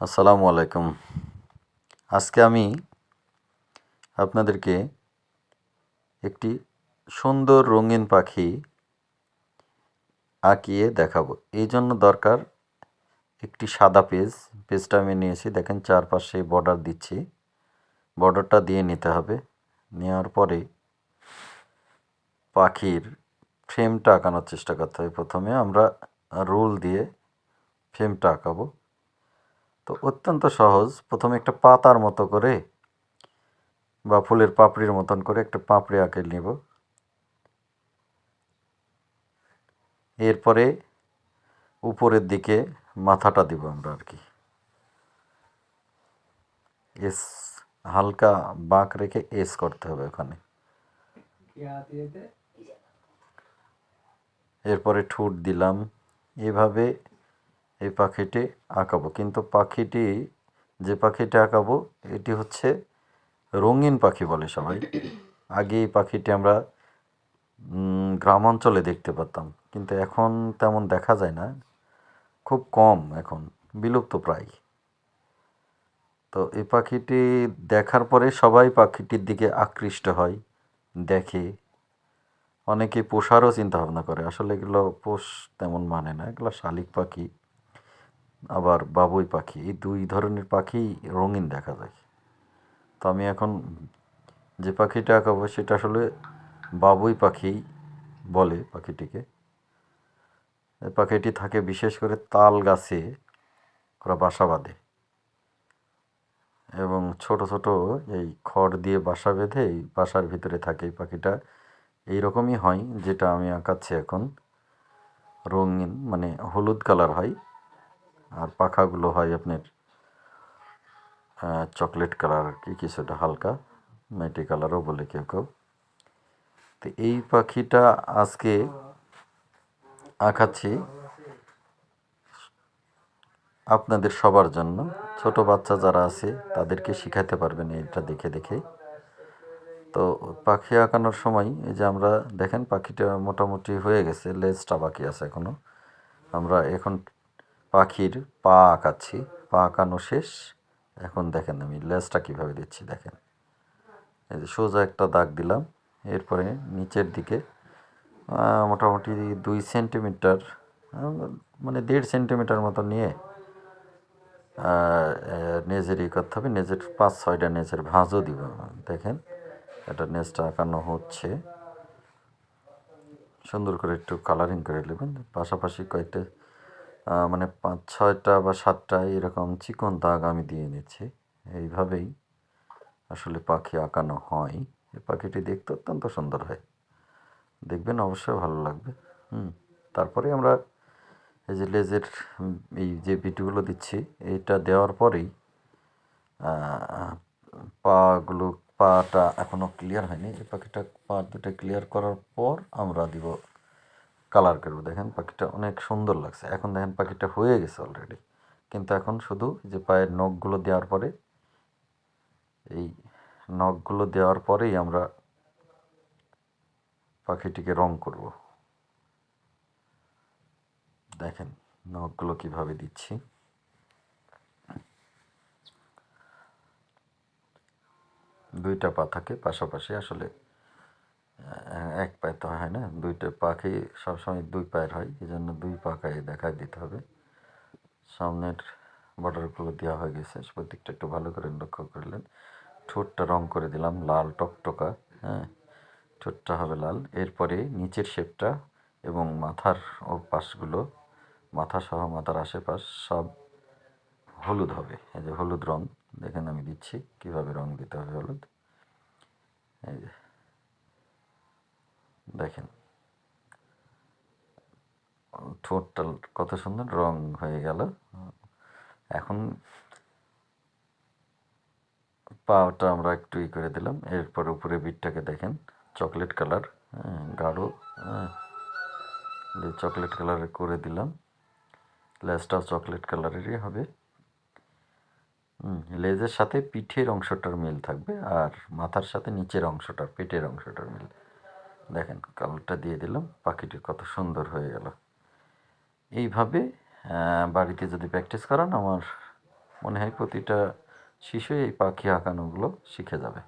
আসসালামু আলাইকুম। আজকে আমি আপনাদেরকে একটি সুন্দর রঙিন পাখি আঁকিয়ে দেখাবো। এই জন্য দরকার একটি সাদা পেজটা আমি নিয়েছি, দেখেন চারপাশে বর্ডার দিচ্ছি। বর্ডারটা দিয়ে নিতে হবে। নেওয়ার পরে পাখির ফ্রেমটা আঁকানোর চেষ্টা করতে হবে। প্রথমে আমরা রুল দিয়ে ফ্রেমটা আঁকাবো। তো অত্যন্ত সহজ। প্রথমে একটা পাতার মতো করে বা ফুলের পাপড়ির মতন করে একটা পাপড়ি আঁকে নেব। এরপরে উপরের দিকে মাথাটা দিব আমরা আর কি। এস হালকা বাঁক রেখে এস করতে হবে ওখানে। এরপরে ঠোঁট দিলাম। এভাবে এই পাখিটি আঁকাবো, কিন্তু যে পাখিটি আঁকাবো এটি হচ্ছে রঙিন পাখি বলে সবাই। আগে এই পাখিটি আমরা গ্রাম অঞ্চলে দেখতে পারতাম, কিন্তু এখন তেমন দেখা যায় না, খুব কম, এখন বিলুপ্ত প্রায়। তো এই পাখিটি দেখার পরে সবাই পাখিটির দিকে আকৃষ্ট হয়, দেখে। অনেকে পোষারও চিন্তা ভাবনা করে। আসলে এগুলো পোষ তেমন মানে না, এগুলো শালিক পাখি আবার বাবুই পাখি, এই দুই ধরনের পাখি রঙিন দেখা যায়। তো আমি এখন যে পাখিটা আঁকাবো সেটা আসলে বাবুই পাখি বলে পাখিটিকে। এই পাখিটি থাকে বিশেষ করে তাল গাছে, ওরা বাসা বাঁধে এবং ছোট ছোট এই খড় দিয়ে বাসা বেঁধে এই বাসার ভিতরে থাকে। এই পাখিটা এইরকমই হয়, যেটা আমি আঁকাচ্ছি এখন। রঙিন মানে হলুদ কালার হয়, আর পাখাগুলো হয় আপনার চকলেট কালার আর কি, কিছুটা হালকা মেটি কালারও বলে কেউ কেউ। তো এই পাখিটা আজকে আঁকাচ্ছি আপনাদের সবার জন্য। ছোট বাচ্চা যারা আছে তাদেরকে শেখাতে পারবেন এটা দেখে দেখে। তো পাখি আঁকানোর সময় এই যে আমরা দেখেন পাখিটা মোটামুটি হয়ে গেছে, লেজটা বাকি আছে এখনও। আমরা এখন পাখির পা আঁকাচ্ছি। পা আঁকানো শেষ। এখন দেখেন আমি লেজটা কীভাবে দিচ্ছি, দেখেন। এই যে সোজা একটা দাগ দিলাম। এরপরে নিচের দিকে মোটামুটি 2 সেন্টিমিটার, মানে 1.5 সেন্টিমিটার মতো নিয়ে নেজের করতে হবে। নেজের 5-6টা নেজের ভাঁজও দিব। দেখেন এটা নেজটা আঁকানো হচ্ছে। সুন্দর করে একটু কালারিং করে নেবেন। পাশাপাশি কয়েকটা মানে 5-6টা বা 7টা এরকম চিকন দাগ আমি দিয়ে নিচ্ছি। এইভাবেই আসলে পাখি আঁকানো হয়। এই পাখিটি দেখতে অত্যন্ত সুন্দর হয়, দেখবেন অবশ্যই ভালো লাগবে। তারপরে আমরা এই যে লেজের এই যে বিটগুলো দিচ্ছি, এইটা দেওয়ার পরেই পাটা এখনও ক্লিয়ার হয়নি। এই পাখিটা পা দুটো ক্লিয়ার করার পর আমরা দিব কালার করবো। দেখেন পাখিটা অনেক সুন্দর লাগছে। এখন দেখেন পাখিটা হয়ে গেছে অলরেডি, কিন্তু এখন শুধু যে পায়ের নখগুলো দেওয়ার পরে, এই নখগুলো দেওয়ার পরেই আমরা পাখিটিকে রং করব। দেখেন নখগুলো কিভাবে দিচ্ছি। দুইটা পা থাকে পাশাপাশি, আসলে এক পায়ে তো হয় না, দুইটা পাখি সবসময় 2 পায়ের হয়, এই জন্য 2 পাখায় দেখায় দিতে হবে। সামনের বর্ডারগুলো দেওয়া হয়ে গেছে, প্রত্যেকটা একটু ভালো করে লক্ষ্য করলেন। ঠোঁটটা রং করে দিলাম লাল টকটকা, হ্যাঁ, ঠোঁটটা হবে লাল। এরপরে নিচের শেপটা এবং মাথার পাশগুলো, মাথা সহ মাথার আশেপাশ সব হলুদ হবে। এই যে হলুদ রং, দেখেন আমি দিচ্ছি কীভাবে রং দিতে হবে হলুদ। এই যে দেখেন ঠোঁটটা কত সুন্দর রং হয়ে গেল। এখন পাটা আমরা একটু করে দিলাম। এরপর উপরে বিটটাকে দেখেন চকলেট কালার, হ্যাঁ, গাঢ়, হ্যাঁ, চকলেট কালারের করে দিলাম। লেজটাও চকলেট কালারেরই হবে। লেজের সাথে পিঠের অংশটার মিল থাকবে, আর মাথার সাথে নিচের অংশটার, পেটের অংশটার মিল। দেখেন কালারটা দিয়ে দিলাম, পাখিটি কত সুন্দর হয়ে গেল। এইভাবে বাড়িতে যদি প্র্যাকটিস করান, আমার মনে হয় প্রতিটা শিশুই এই পাখি আঁকানোগুলো শিখে যাবে।